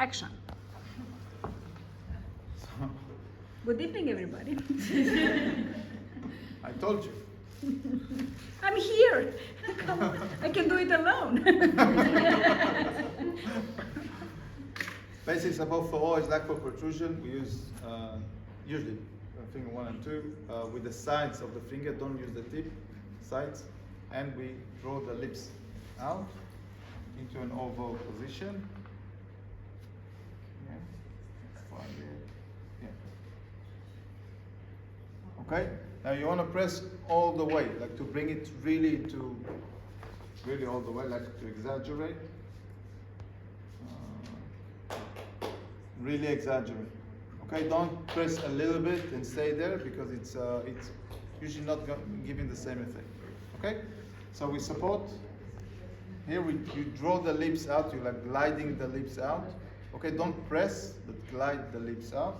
Action. Good evening, everybody. I told you. I'm here. Come on. I can do it alone. Basic support for O is lateral protrusion. We use usually finger 1 and 2 with the sides of the finger. Don't use the tip, sides. And we draw the lips out into an oval position. Okay, now you want to press all the way, like to bring it really all the way, like to exaggerate. Really exaggerate. Okay, don't press a little bit and stay there because it's usually not giving the same effect. Okay, so we support. Here you draw the lips out. You're like gliding the lips out. Okay, don't press, but glide the lips out.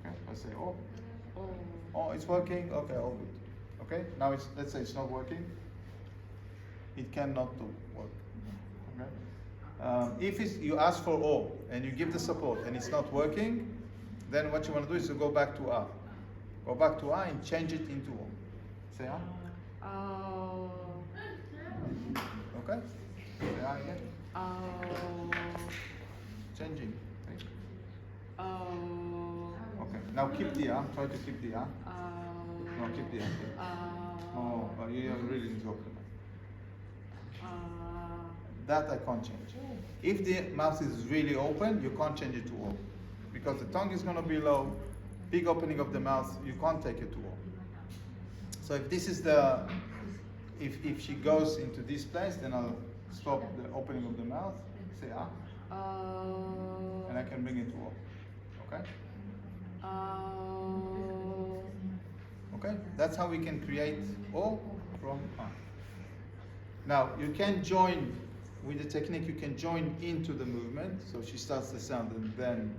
Okay, I say oh. Oh, it's working. Okay, all good. Okay, now let's say it's not working. It cannot work. Okay. If you ask for O and you give the support and it's not working, then what you want to do is to go back to A. Go back to A and change it into O. Say A. Okay. Say A again. Changing. Okay. Okay. Now keep the A. Try to keep the A. No, keep the A. Oh, you really need to open it. That I can't change. If the mouth is really open, you can't change it to O. Because the tongue is going to be low, big opening of the mouth, you can't take it to O. So if this is the, if she goes into this place, then I'll stop the opening of the mouth, say ah, and I can bring it to O. Okay? Okay, that's how we can create O from A. Now, you can join, with the technique, you can join into the movement. So she starts the sound and then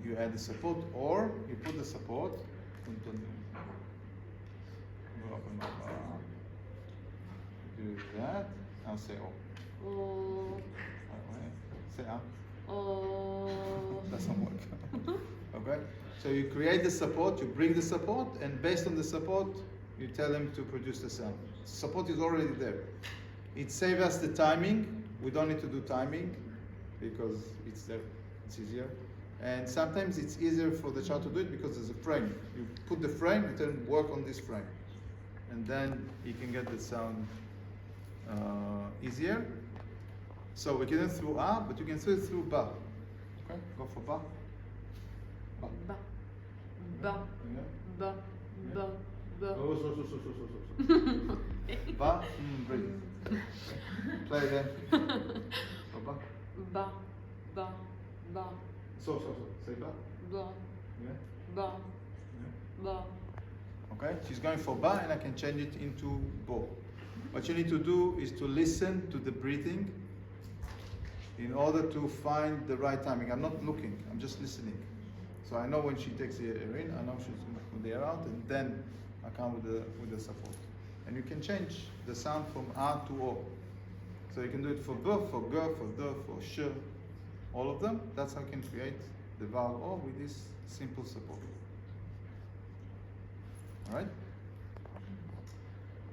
you add the support, or you put the support. Do that. Now say O. Say A. Doesn't work. Okay? So you create the support, you bring the support, and based on the support, you tell them to produce the sound. Support is already there. It saves us the timing. We don't need to do timing because it's there. It's easier. And sometimes it's easier for the child to do it because there's a frame. You put the frame and then work on this frame. And then you can get the sound easier. So we get it through A, but you can do it through Ba. Okay, go for Ba. Ba. Ba. Ba. Ba. Ba. Oh, so. Ba, breathe. Play again. Ba. Ba. Ba. Ba. So. Say Ba. Ba. Yeah. Ba. Yeah. Ba. Okay, she's going for Ba and I can change it into Bo. What you need to do is to listen to the breathing in order to find the right timing. I'm not looking, I'm just listening. So I know when she takes the air in, I know she's going to put the air out, and then I come with the support. And you can change the sound from A to O. So you can do it for B, for G, for D, for Sh, all of them. That's how you can create the vowel O with this simple support. All right?